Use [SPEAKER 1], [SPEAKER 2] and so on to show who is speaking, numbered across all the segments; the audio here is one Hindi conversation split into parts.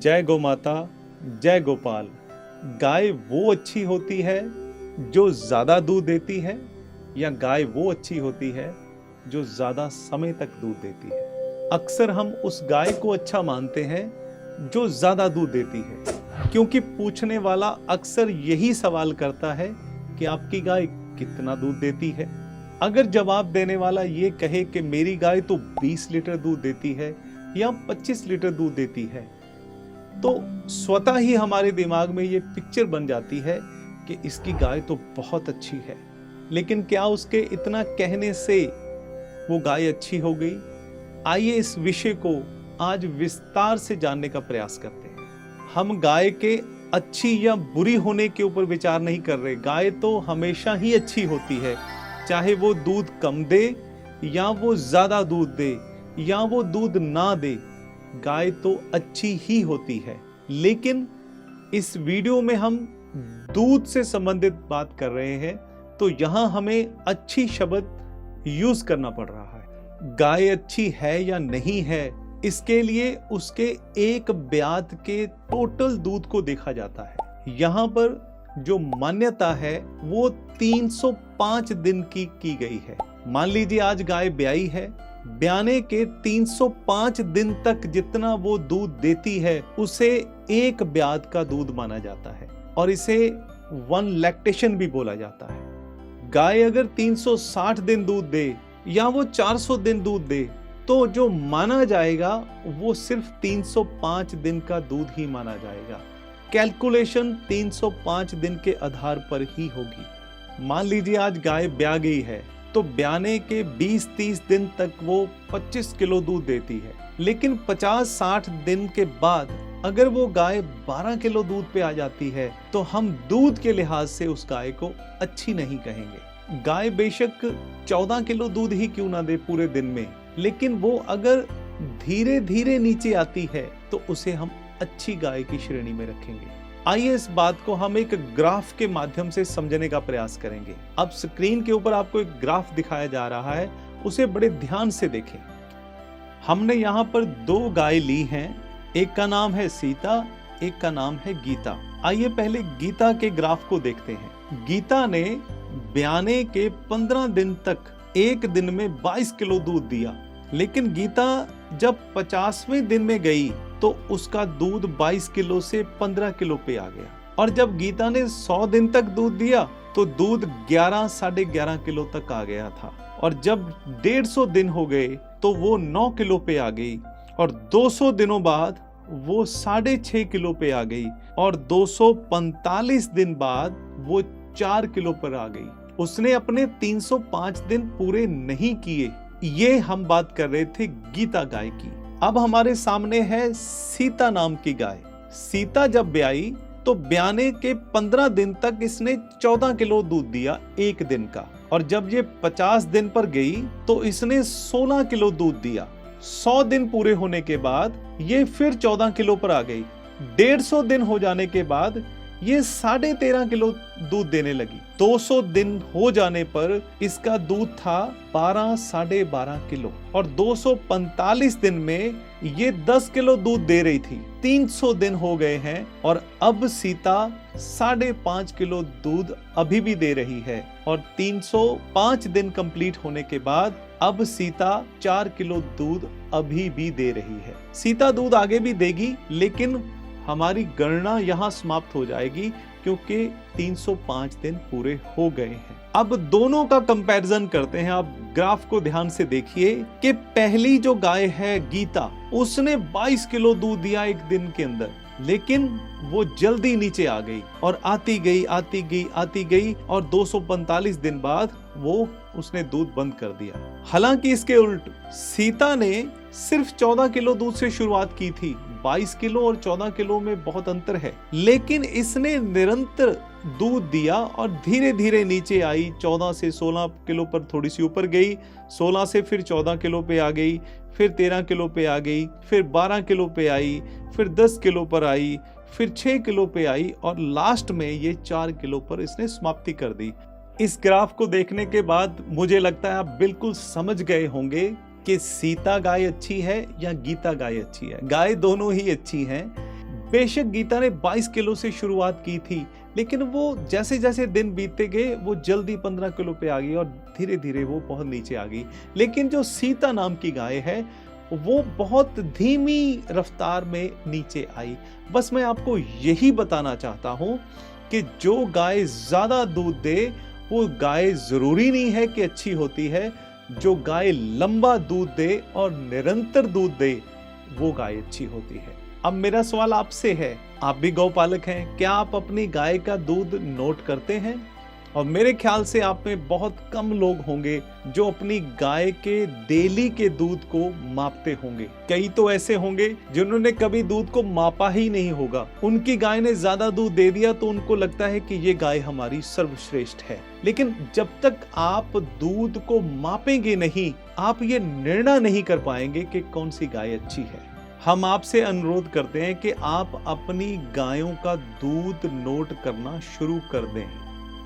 [SPEAKER 1] जय गौ माता, जय गोपाल। गाय वो अच्छी होती है जो ज़्यादा दूध देती है, या गाय वो अच्छी होती है जो ज़्यादा समय तक दूध देती है? अक्सर हम उस गाय को अच्छा मानते हैं जो ज़्यादा दूध देती है, क्योंकि पूछने वाला अक्सर यही सवाल करता है कि आपकी गाय कितना दूध देती है। अगर जवाब देने वाला ये कहे कि मेरी गाय तो 20 लीटर दूध देती है या 25 लीटर दूध देती है, तो स्वतः ही हमारे दिमाग में ये पिक्चर बन जाती है कि इसकी गाय तो बहुत अच्छी है। लेकिन क्या उसके इतना कहने से वो गाय अच्छी हो गई? आइए इस विषय को आज विस्तार से जानने का प्रयास करते हैं। हम गाय के अच्छी या बुरी होने के ऊपर विचार नहीं कर रहे। गाय तो हमेशा ही अच्छी होती है, चाहे वो दूध कम दे या वो ज्यादा दूध दे या वो दूध ना दे, गाय तो अच्छी ही होती है। लेकिन इस वीडियो में हम दूध से संबंधित बात कर रहे हैं, तो यहां हमें अच्छी शब्द यूज करना पड़ रहा है। गाय अच्छी है या नहीं है, इसके लिए उसके एक ब्यात के टोटल दूध को देखा जाता है। यहाँ पर जो मान्यता है वो 305 दिन की गई है। मान लीजिए आज गाय ब्याई है, ब्याने के 305 दिन तक जितना वो दूध देती है उसे एक ब्यात का दूध माना जाता है, और इसे 1 लैक्टेशन भी बोला जाता है। गाय अगर 360 दिन दूध दे या वो 400 दिन दूध दे, तो जो माना जाएगा वो सिर्फ 305 दिन का दूध ही माना जाएगा। कैलकुलेशन 305 दिन के आधार पर ही होगी। मान लीजिए आज गाय ब्या गई है, तो ब्याने के 20-30 दिन तक वो 25 किलो दूध देती है। लेकिन 50-60 दिन के बाद अगर वो गाय 12 किलो दूध पे आ जाती है, तो हम दूध के लिहाज से उस गाय को अच्छी नहीं कहेंगे। गाय बेशक 14 किलो दूध ही क्यों ना दे पूरे दिन में, लेकिन वो अगर धीरे धीरे नीचे आती है तो उसे हम अच्छी गाय की श्रेणी में रखेंगे। आइए इस बात को हम एक ग्राफ के माध्यम से समझने का प्रयास करेंगे। अब स्क्रीन के ऊपर आपको एक ग्राफ दिखाया जा रहा है, उसे बड़े ध्यान से देखें। हमने यहाँ पर 2 गाय ली हैं, एक का नाम है सीता, एक का नाम है गीता। आइए पहले गीता के ग्राफ को देखते हैं। गीता ने ब्याने के 15 दिन तक एक दिन में 22 किलो दूध दिया, लेकिन गीता जब 50वें दिन में गई तो उसका दूध 22 किलो से 15 किलो पे आ गया। और जब गीता ने 100 दिन तक दूध दिया तो दूध 11-11.5 किलो तक आ गया था। और जब 150 दिन हो गए तो वो 9 किलो पे आ गई, और 200 दिनों बाद वो 6.5 किलो पे आ गई, और 245 दिन बाद वो 4 किलो पर आ गई। उसने अपने 305 दिन पूरे नहीं किए। ये हम बात कर रहे थे गीता गाय की। अब हमारे सामने है सीता नाम की गाय। सीता जब ब्याई तो ब्याने के 15 दिन तक इसने 14 किलो दूध दिया एक दिन का, और जब ये 50 दिन पर गई तो इसने 16 किलो दूध दिया। 100 दिन पूरे होने के बाद ये फिर 14 किलो पर आ गई। 150 दिन हो जाने के बाद ये 13.5 किलो दूध देने लगी। 200 दिन हो जाने पर इसका दूध था 12-12.5 किलो, और 245 दिन में ये 10 किलो दूध दे रही थी। 300 दिन हो गए हैं और अब सीता 5.5 किलो दूध अभी भी दे रही है, और 305 दिन कंप्लीट होने के बाद अब सीता 4 किलो दूध अभी भी दे रही है। सीता दूध आगे भी देगी, लेकिन हमारी गणना यहाँ समाप्त हो जाएगी क्योंकि 305 दिन पूरे हो गए हैं। अब दोनों का कंपैरिजन करते हैं। आप ग्राफ को ध्यान से देखिए कि पहली जो गाय है गीता, उसने 22 किलो दूध दिया एक दिन के अंदर, लेकिन वो जल्दी नीचे आ गई और आती गई और 245 दिन बाद वो उसने दूध बंद कर दिया। हालांकि इसके उल्ट सीता ने सिर्फ 14 किलो दूध से शुरुआत की थी। 22 किलो और 14 किलो में बहुत अंतर है, लेकिन इसने निरंतर दूध दिया और धीरे धीरे नीचे आई। 14 से 16 किलो पर थोड़ी सी ऊपर गई, 16 से फिर 14 किलो पे आ गई, फिर 13 किलो पे आ गई, फिर 12 किलो पे आई, फिर 10 किलो पर आई, फिर 6 किलो पे आई, और लास्ट में ये 4 किलो पर इसने समाप्ति कर दी। इस ग्राफ को देखने के बाद मुझे लगता है आप बिल्कुल समझ गए होंगे कि सीता गाय अच्छी है या गीता गाय अच्छी है। गाय दोनों ही अच्छी हैं। बेशक गीता ने 22 किलो से शुरुआत की थी, लेकिन वो जैसे जैसे दिन बीतते गए वो जल्दी 15 किलो पे आ गई और धीरे धीरे वो बहुत नीचे आ गई। लेकिन जो सीता नाम की गाय है वो बहुत धीमी रफ्तार में नीचे आई। बस मैं आपको यही बताना चाहता हूँ कि जो गाय ज्यादा दूध दे वो गाय जरूरी नहीं है कि अच्छी होती है। जो गाय लंबा दूध दे और निरंतर दूध दे वो गाय अच्छी होती है। अब मेरा सवाल आपसे है, आप भी गौपालक हैं, क्या आप अपनी गाय का दूध नोट करते हैं? और मेरे ख्याल से आप में बहुत कम लोग होंगे जो अपनी गाय के डेली के दूध को मापते होंगे। कई तो ऐसे होंगे जिन्होंने कभी दूध को मापा ही नहीं होगा। उनकी गाय ने ज्यादा दूध दे दिया तो उनको लगता है कि ये गाय हमारी सर्वश्रेष्ठ है। लेकिन जब तक आप दूध को मापेंगे नहीं, आप ये निर्णय नहीं कर पाएंगे कि कौन सी गाय अच्छी है। हम आपसे अनुरोध करते हैं कि आप अपनी गायों का दूध नोट करना शुरू कर दें।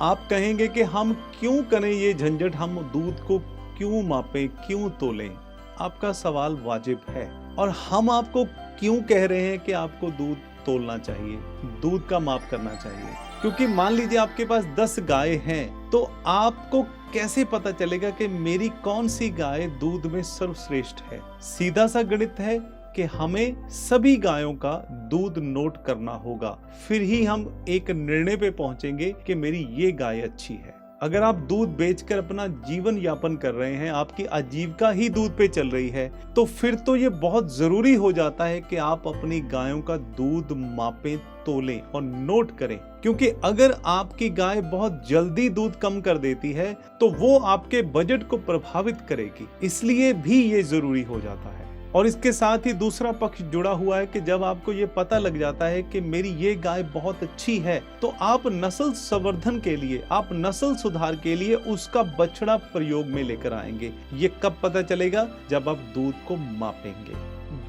[SPEAKER 1] आप कहेंगे कि हम क्यों करें ये झंझट, हम दूध को क्यों मापें, क्यों तोलें? आपका सवाल वाजिब है और हम आपको क्यों कह रहे हैं कि आपको दूध तोलना चाहिए, दूध का माप करना चाहिए। क्योंकि मान लीजिए आपके पास 10 गाय हैं, तो आपको कैसे पता चलेगा कि मेरी कौन सी गाय दूध में सर्वश्रेष्ठ है? सीधा सा गणित है कि हमें सभी गायों का दूध नोट करना होगा, फिर ही हम एक निर्णय पे पहुंचेंगे कि मेरी ये गाय अच्छी है। अगर आप दूध बेचकर अपना जीवन यापन कर रहे हैं, आपकी आजीविका ही दूध पे चल रही है, तो फिर तो ये बहुत जरूरी हो जाता है कि आप अपनी गायों का दूध मापें, तोलें और नोट करें। क्योंकि अगर आपकी गाय बहुत जल्दी दूध कम कर देती है तो वो आपके बजट को प्रभावित करेगी, इसलिए भी ये जरूरी हो जाता है। और इसके साथ ही दूसरा पक्ष जुड़ा हुआ है कि जब आपको ये पता लग जाता है कि मेरी ये गाय बहुत अच्छी है, तो आप नस्ल संवर्धन के लिए, आप नस्ल सुधार के लिए उसका बछड़ा प्रयोग में लेकर आएंगे। ये कब पता चलेगा? जब आप दूध को मापेंगे।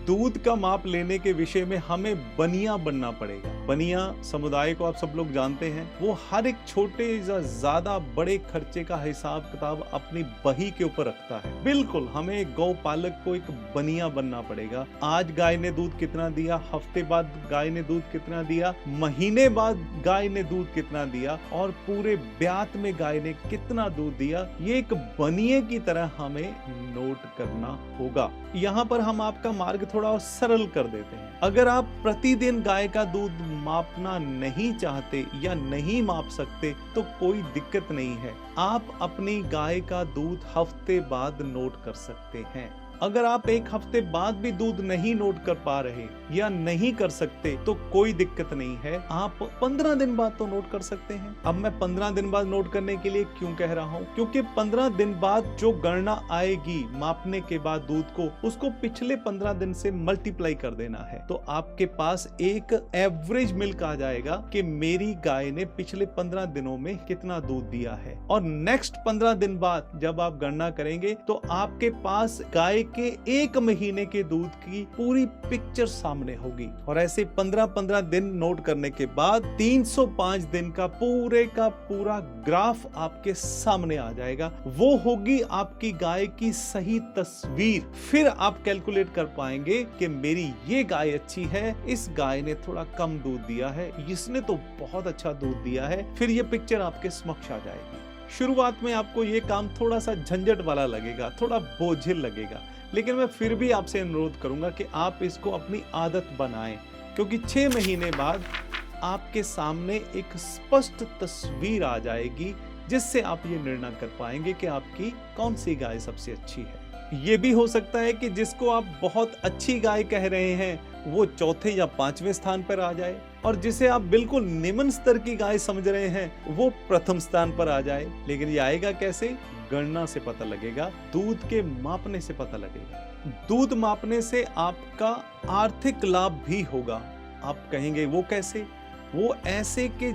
[SPEAKER 1] दूध का माप लेने के विषय में हमें बनिया बनना पड़ेगा। बनिया समुदाय को आप सब लोग जानते हैं, वो हर एक छोटे या ज्यादा बड़े खर्चे का हिसाब किताब अपनी बही के ऊपर रखता है। बिल्कुल हमें गौपालक को एक बनिया बनना पड़ेगा। आज गाय ने दूध कितना दिया, हफ्ते बाद गाय ने दूध कितना दिया, महीने बाद गाय ने दूध कितना दिया और पूरे ब्यात में गाय ने कितना दूध दिया, ये एक बनिए की तरह हमें नोट करना होगा। यहाँ पर हम आपका मार्ग थोड़ा और सरल कर देते हैं। अगर आप प्रतिदिन गाय का दूध मापना नहीं चाहते या नहीं माप सकते तो कोई दिक्कत नहीं है, आप अपनी गाय का दूध हफ्ते बाद नोट कर सकते हैं। अगर आप एक हफ्ते बाद भी दूध नहीं नोट कर पा रहे या नहीं कर सकते तो कोई दिक्कत नहीं है, आप 15 दिन बाद तो नोट कर सकते हैं। अब मैं 15 दिन बाद नोट करने के लिए क्यों कह रहा हूँ? क्योंकि 15 दिन बाद जो गणना आएगी मापने के बाद दूध को, उसको पिछले 15 दिन से मल्टीप्लाई कर देना है, तो आपके पास एक एवरेज मिल्क आ जाएगा कि मेरी गाय ने पिछले 15 दिनों में कितना दूध दिया है। और नेक्स्ट 15 दिन बाद जब आप गणना करेंगे तो आपके पास गाय के एक महीने के दूध की पूरी पिक्चर सामने होगी। और ऐसे 15-15 दिन नोट करने के बाद 305 दिन का पूरा ग्राफ आपके सामने आ जाएगा। वो होगी आपकी गाय की सही तस्वीर। फिर आप कैलकुलेट कर पाएंगे कि मेरी ये गाय अच्छी है, इस गाय ने थोड़ा कम दूध दिया है, इसने तो बहुत अच्छा दूध दिया है। फिर ये पिक्चर आपके समक्ष आ जाएगी। शुरुआत में आपको ये काम थोड़ा सा झंझट वाला लगेगा, थोड़ा बोझिल लगेगा, लेकिन मैं फिर भी आपसे अनुरोध करूंगा कि आप इसको अपनी आदत बनाएं, क्योंकि 6 महीने बाद आपके सामने एक स्पष्ट तस्वीर आ जाएगी जिससे आप ये निर्णय कर पाएंगे कि आपकी कौन सी गाय सबसे अच्छी है। ये भी हो सकता है कि जिसको आप बहुत अच्छी गाय कह रहे हैं वो चौथे या 5वें स्थान पर आ जाए, और जिसे आप बिल्कुल निम्न स्तर की गाय समझ रहे हैं वो प्रथम स्थान पर आ जाए। लेकिन ये आएगा कैसे? गणना से पता लगेगा, दूध के मापने से पता लगेगा। दूध मापने से आपका आर्थिक लाभ भी होगा। आप कहेंगे वो कैसे? वो ऐसे कि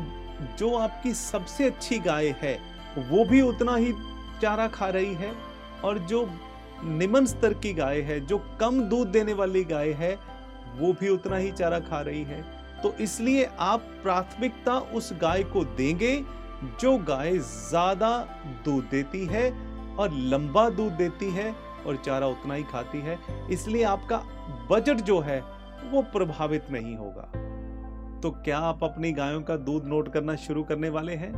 [SPEAKER 1] जो आपकी सबसे अच्छी गाय है वो भी उतना ही चारा खा रही है, और जो निम्न स्तर की गाय है, जो कम दूध देने वाली गाय है, वो भी उतना ही चारा खा रही है। तो इसलिए आप प्राथमिकता उस गाय को देंगे जो गाय ज्यादा दूध देती है और लंबा दूध देती है और चारा उतना ही खाती है। इसलिए आपका बजट जो है वो प्रभावित नहीं होगा। तो क्या आप अपनी गायों का दूध नोट करना शुरू करने वाले हैं?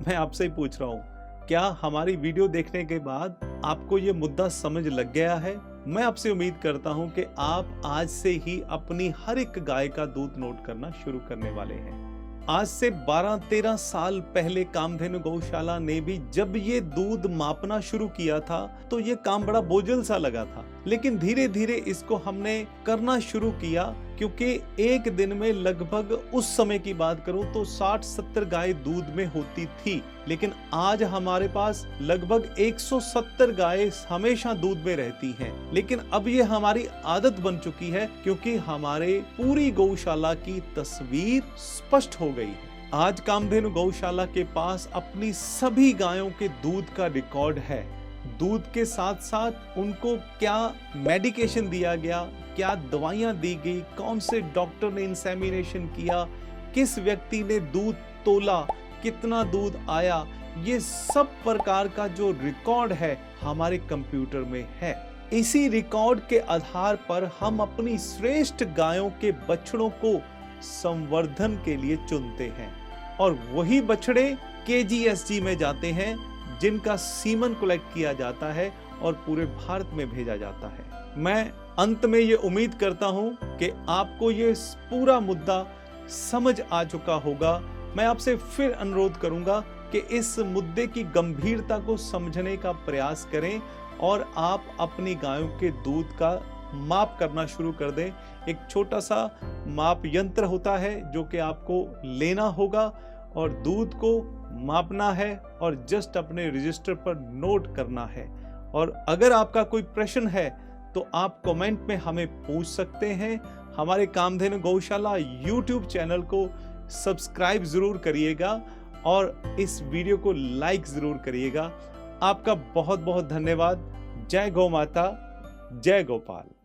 [SPEAKER 1] मैं आपसे ही पूछ रहा हूँ, क्या हमारी वीडियो देखने के बाद आपको ये मुद्दा समझ लग गया है? मैं आपसे उम्मीद करता हूँ कि आप आज से ही अपनी हर एक गाय का दूध नोट करना शुरू करने वाले हैं। आज से 12-13 साल पहले कामधेनु गौशाला ने भी जब ये दूध मापना शुरू किया था तो ये काम बड़ा बोझिल सा लगा था, लेकिन धीरे धीरे इसको हमने करना शुरू किया, क्योंकि एक दिन में लगभग उस समय की बात करूं तो 60-70 गाय दूध में होती थी, लेकिन आज हमारे पास लगभग 170 गाय हमेशा दूध में रहती हैं। लेकिन अब ये हमारी आदत बन चुकी है, क्योंकि हमारे पूरी गौशाला की तस्वीर स्पष्ट हो गई है। आज कामधेनु गौशाला के पास अपनी सभी गायों के दूध का रिकॉर्ड है। दूध के साथ साथ उनको क्या मेडिकेशन दिया गया, क्या दवाइयां दी गई, कौन से डॉक्टर ने इंसेमिनेशन किया, किस व्यक्ति ने दूध तोला, कितना दूध आया, ये सब प्रकार का जो रिकॉर्ड है हमारे कंप्यूटर में है। इसी रिकॉर्ड के आधार पर हम अपनी श्रेष्ठ गायों के बछड़ों को संवर्धन के लिए चुनते हैं, और वही बछड़े KGSG में जाते हैं, जिनका सीमन कलेक्ट किया जाता है और पूरे भारत में भेजा जाता है। मैं अंत में ये उम्मीद करता हूं कि आपको ये पूरा मुद्दा समझ आ चुका होगा। मैं आपसे फिर अनुरोध करूंगा कि इस मुद्दे की गंभीरता को समझने का प्रयास करें और आप अपनी गायों के दूध का माप करना शुरू कर दें। एक छोटा सा माप यंत्र होता है जो कि आपको लेना होगा और दूध को मापना है और जस्ट अपने रजिस्टर पर नोट करना है। और अगर आपका कोई प्रश्न है तो आप कमेंट में हमें पूछ सकते हैं। हमारे कामधेनु गौशाला YouTube चैनल को सब्सक्राइब जरूर करिएगा और इस वीडियो को लाइक जरूर करिएगा। आपका बहुत बहुत धन्यवाद। जय गौ माता, जय गोपाल।